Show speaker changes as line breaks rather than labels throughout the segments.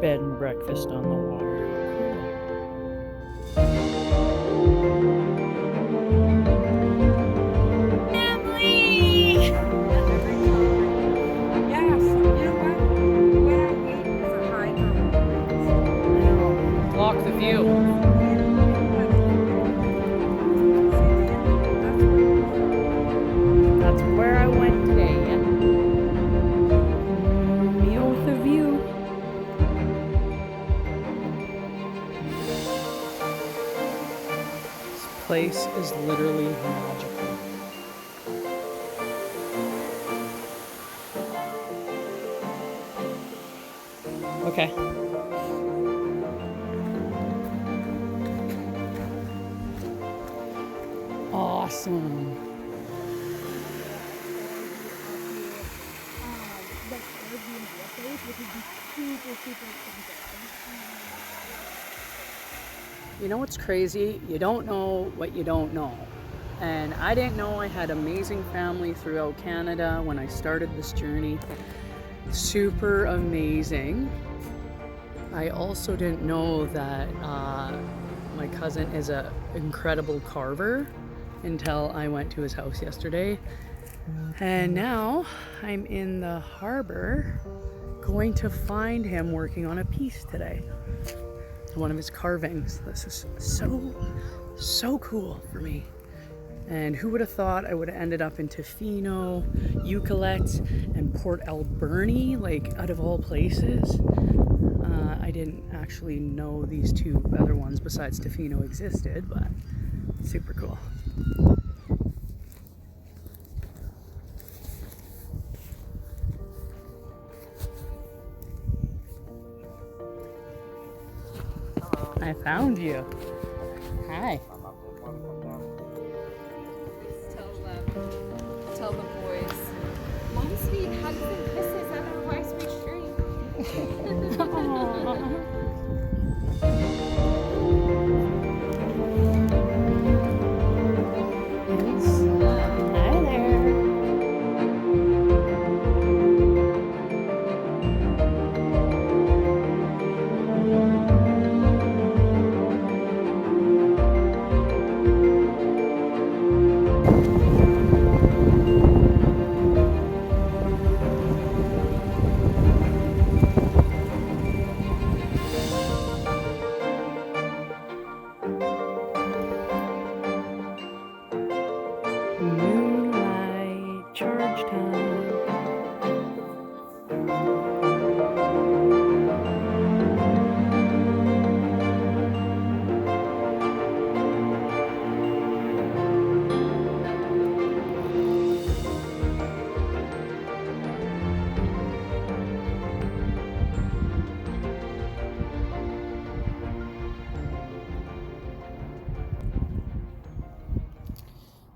bed and breakfast on the water. Block the view. That's where I went today, yeah. Meal with a view. This place is literally magical. Okay. Awesome. You know what's crazy? You don't know what you don't know. And I didn't know I had amazing family throughout Canada when I started this journey. Super amazing. I also didn't know that my cousin is an incredible carver until I went to his house yesterday. And now I'm in the harbor going to find him working on a piece today. One of his carvings. This is so cool for me. And who would have thought I would have ended up in Tofino, Eucalypt, and Port Alberni, like out of all places. I didn't actually know these two other ones besides Tofino existed, but super cool. I found you. Hi.
Tell the boys. Mom, sweet, hugs and kisses on our Weisby Street.
Hi there. Moonlight charge time.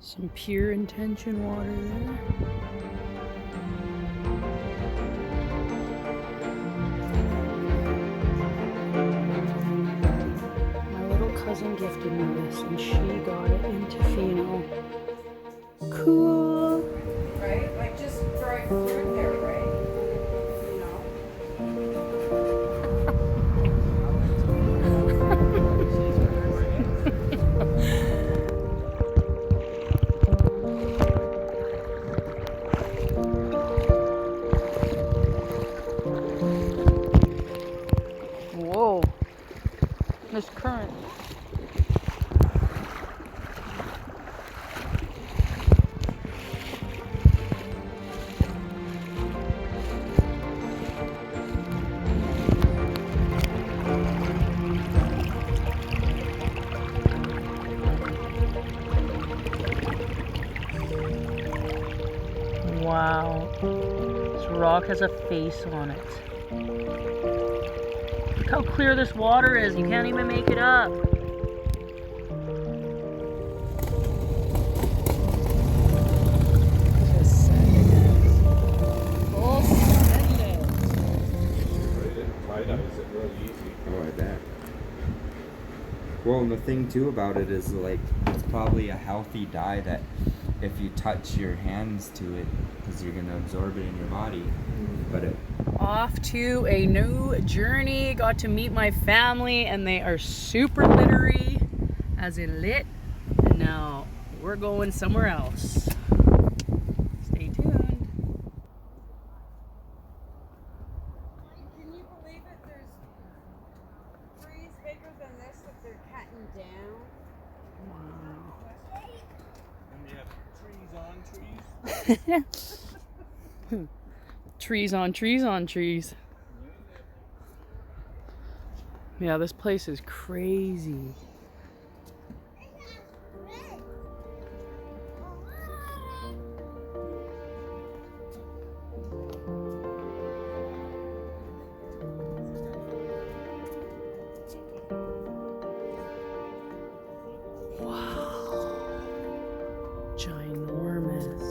Some pure intention water there. My little cousin gifted me this and she got it in Tofino. Cool.
Right? Like just throw it through there, right?
Whoa. This current. Wow. This rock has a face on it. Look how clear this water is. You can't even make it up. Just send it. Oh, send it.
Tie-dyes it real easy.
Oh, I bet. Well, and the thing too about it is like it's probably a healthy dye that
if you touch your hands to it, because you're going to absorb it in your body. But
off to a new journey. Got to meet my family, and they are super littery, as in lit. And now we're going somewhere else. Stay tuned.
Can you believe it? There's trees bigger than this that they're cutting down.
And you have trees on trees.
Trees on trees on trees. Yeah, this place is crazy. Ginormous.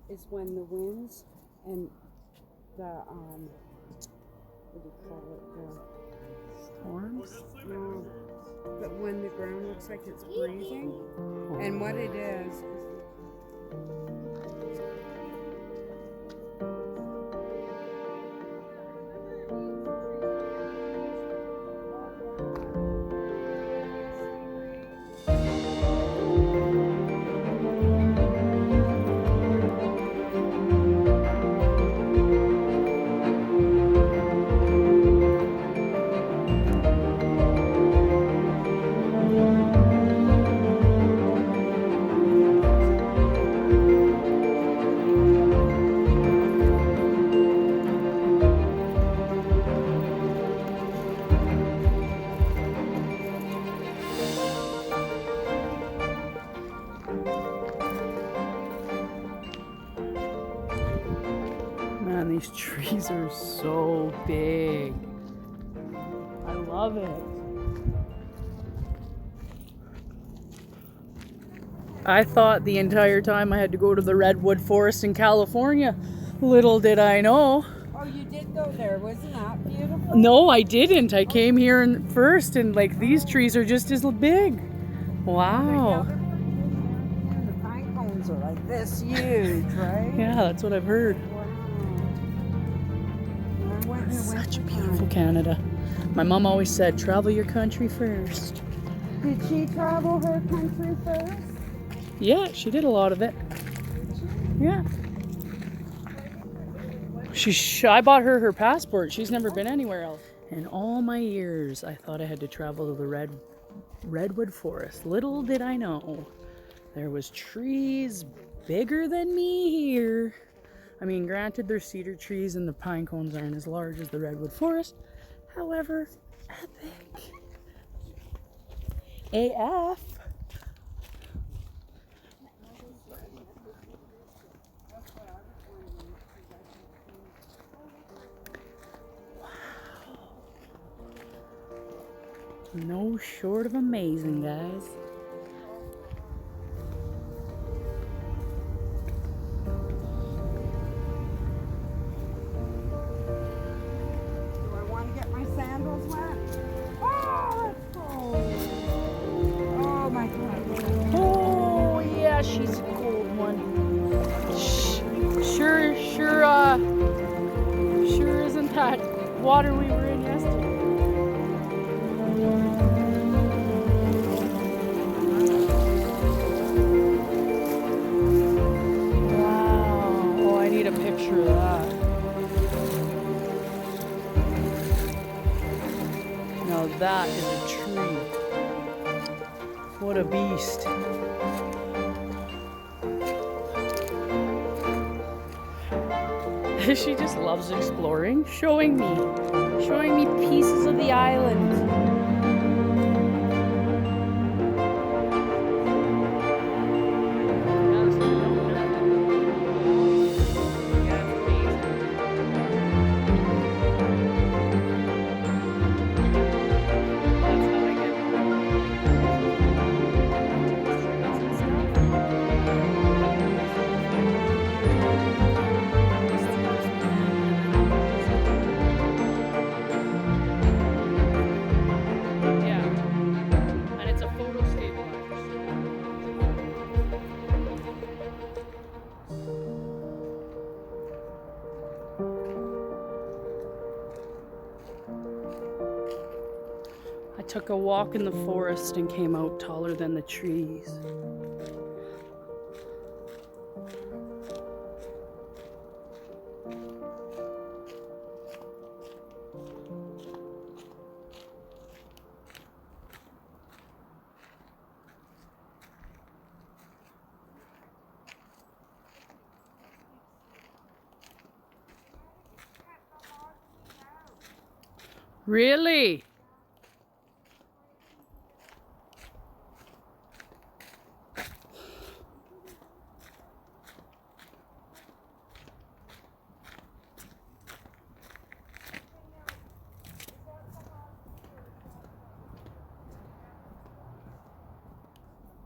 Is when the winds and the what do you call it?
Storms?
No, but when the ground looks like it's breathing, and what it is.
Man, these trees are so big. I love it. I thought the entire time I had to go to the redwood forest in California. Little did I know.
Oh, you did go there. Wasn't that beautiful?
No, I didn't. I came here first, and like these trees are just as big. Wow.
The pine cones are like this huge, right?
Yeah, that's what I've heard.
Wow. I went in the
Such
wintertime.
beautiful Canada. My mom always said, travel your country first.
Did she travel her country first?
Yeah, she did a lot of it. Yeah. I bought her passport. She's never been anywhere else. In all my years, I thought I had to travel to the redwood forest. Little did I know, there was trees bigger than me here. I mean, granted, there's cedar trees and the pine cones aren't as large as the redwood forest. However, epic. AF. No short of amazing, guys.
Do I want to get my sandals wet? Oh, it's cold. Oh my God.
Oh yeah, she's a cold one. Sure isn't that water we were in yesterday? Wow. Oh, I need a picture of that. Now that is a tree. What a beast. She just loves exploring, showing me pieces of the island. took a walk in the forest and came out taller than the trees. Really?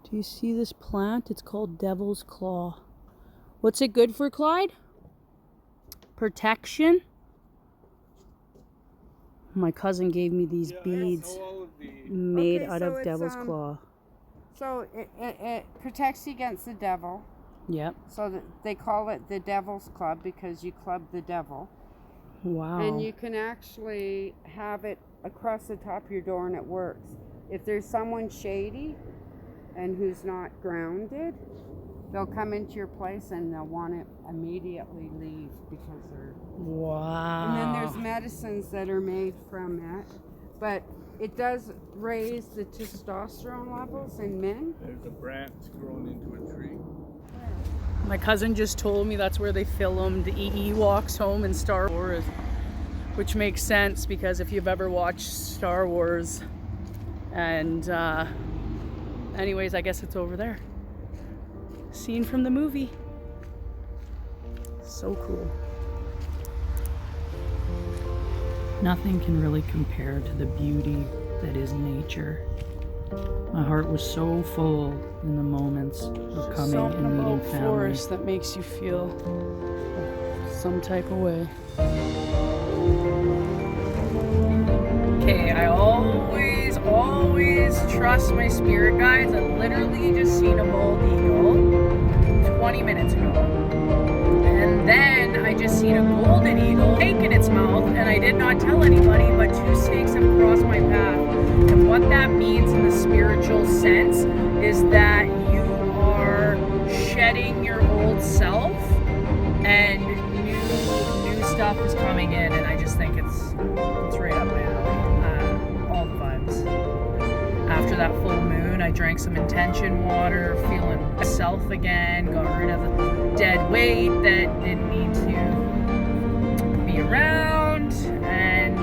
Do you see this plant? It's called Devil's Claw. What's it good for, Clyde? Protection? My cousin gave me these beads made
Okay,
out
so
of
it's,
Devil's Claw.
So it protects you against the devil.
Yep.
So that they call it the Devil's Club because you club the devil.
Wow.
And you can actually have it across the top of your door and it works. If there's someone shady and who's not grounded, they'll come into your place and they'll want to immediately leave because they're...
Wow.
And then there's medicines that are made from it. But it does raise the testosterone levels in men.
There's a branch growing into a tree.
My cousin just told me that's where they filmed Ewoks home in Star Wars, which makes sense because if you've ever watched Star Wars, and anyways, I guess it's over there. Scene from the movie. So cool. Nothing can really compare to the beauty that is nature. My heart was so full in the moments of coming and meeting family. Forest that makes you feel some type of way. Okay, I always trust my spirit guides. I literally just seen a bald eagle 20 minutes ago. And then I just seen a golden eagle snake in its mouth, and I did not tell anybody, but 2 snakes have crossed my path. And what that means in the spiritual sense is that you are shedding your old self and new stuff is coming in, and I just think it's right up my alley. All the vibes. After that full moon, I drank some intention water, feeling myself again, got rid of the dead weight that didn't need to be around, and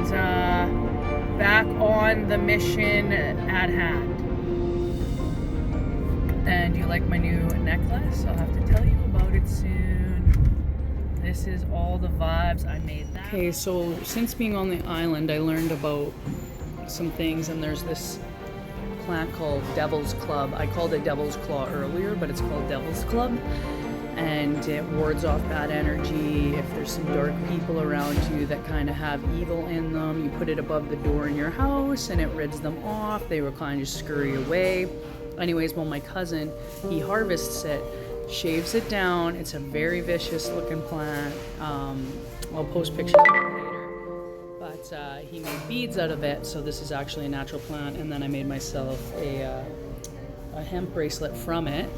back on the mission at hand. And you like my new necklace? I'll have to tell you about it soon. This is all the vibes. I made that. Okay, so since being on the island, I learned about some things, and there's this plant called Devil's Club. I called it Devil's Claw earlier, but it's called Devil's Club. And it wards off bad energy. If there's some dark people around you that kind of have evil in them, you put it above the door in your house and it rids them off. They will kind of just scurry away. Anyways, well, my cousin, he harvests it, shaves it down. It's a very vicious looking plant. I'll post pictures of it later. But he made beads out of it, so this is actually a natural plant. And then I made myself a hemp bracelet from it.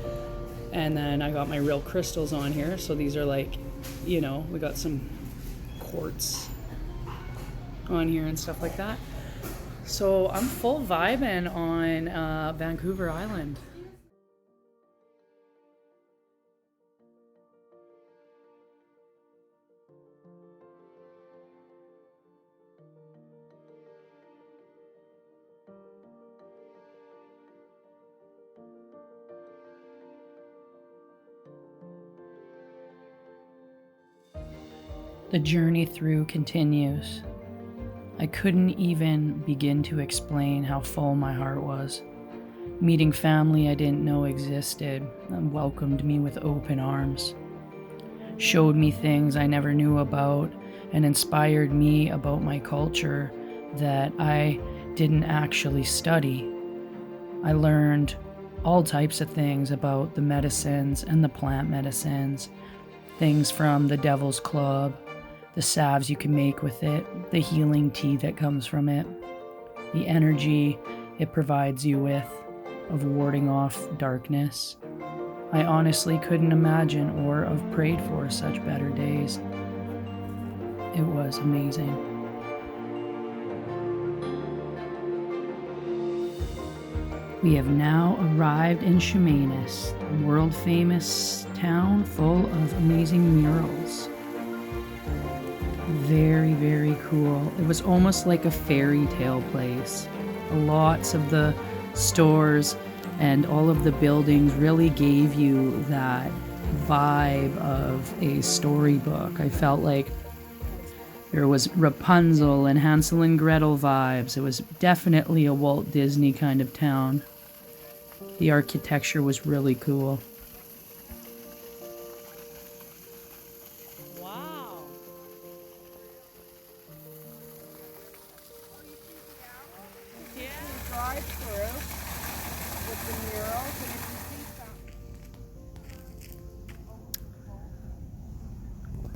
And then I got my real crystals on here. So these are like, you know, we got some quartz on here and stuff like that. So I'm full vibing on Vancouver Island. The journey through continues. I couldn't even begin to explain how full my heart was. Meeting family I didn't know existed and welcomed me with open arms. Showed me things I never knew about and inspired me about my culture that I didn't actually study. I learned all types of things about the medicines and the plant medicines, things from the Devil's Club, the salves you can make with it, the healing tea that comes from it. the energy it provides you with of warding off darkness. I honestly couldn't imagine or have prayed for such better days. It was amazing. We have now arrived in Chemainus, a world-famous town full of amazing murals. Very, very cool. It was almost like a fairy tale place. Lots of the stores and all of the buildings really gave you that vibe of a storybook. I felt like there was Rapunzel and Hansel and Gretel vibes. It was definitely a Walt Disney kind of town. The architecture was really cool.
Wow. Yeah. Drive through with the murals, and if you see something.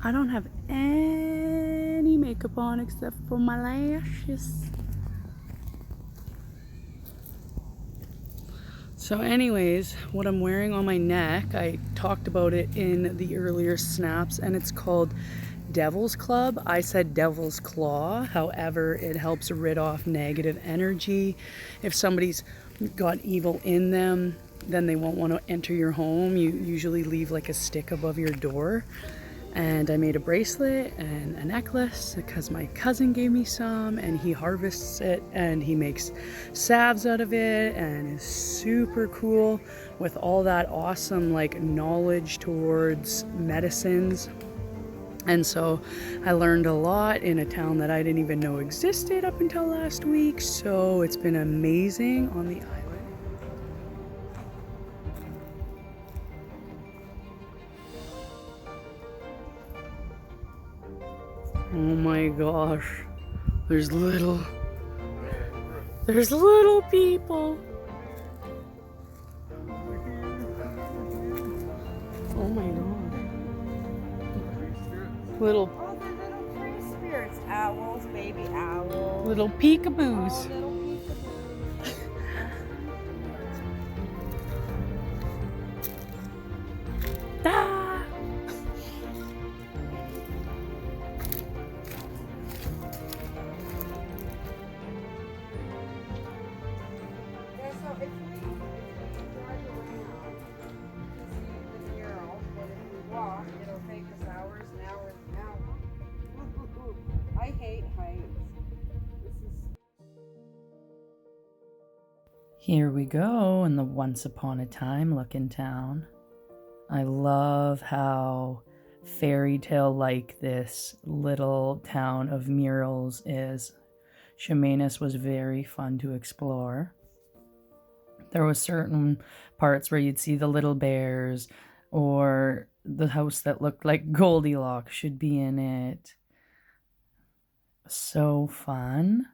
I don't have any makeup on except for my lashes. So anyways, what I'm wearing on my neck, I talked about it in the earlier snaps, and it's called Devil's Club. I said Devil's Claw. However, it helps rid off negative energy. If somebody's got evil in them, then they won't want to enter your home. You usually leave like a stick above your door. And I made a bracelet and a necklace because my cousin gave me some, and he harvests it and he makes salves out of it, and is super cool with all that awesome like knowledge towards medicines. And so I learned a lot in a town that I didn't even know existed up until last week. So it's been amazing on the island. Oh my gosh, there's little people. Oh my god. Little
Oh, they're little tree spirits. Owls, baby owls.
little peekaboos.
Oh, little peekaboos.
Ah!
Yeah, so if we drive around to see the mural, but if we walk, it'll take us hours and hours and hours. I hate heights. This is
Here we go in the once upon a time looking town. I love how fairy tale like this little town of murals is. Chemainus was very fun to explore. There was certain parts where you'd see the little bears, or the house that looked like Goldilocks should be in it. So fun.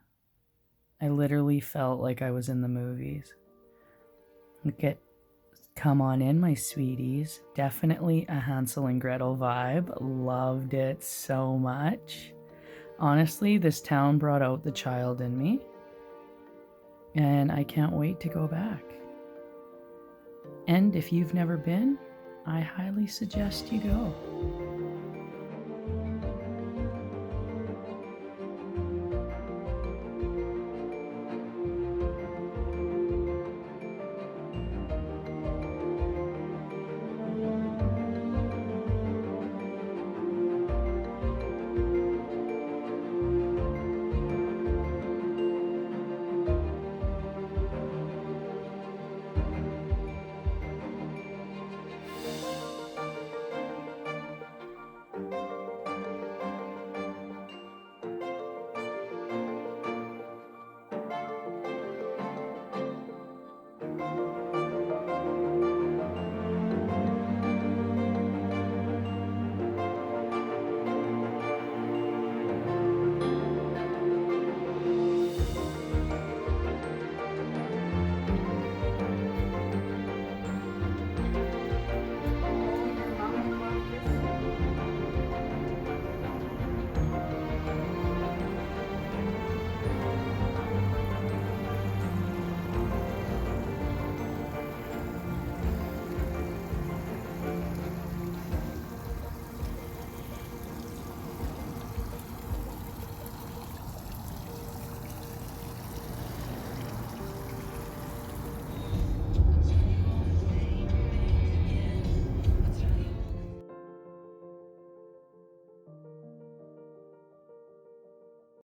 I literally felt like I was in the movies. Come on in, my sweeties. Definitely a Hansel and Gretel vibe. Loved it so much. Honestly, this town brought out the child in me, and I can't wait to go back. And if you've never been, I highly suggest you go.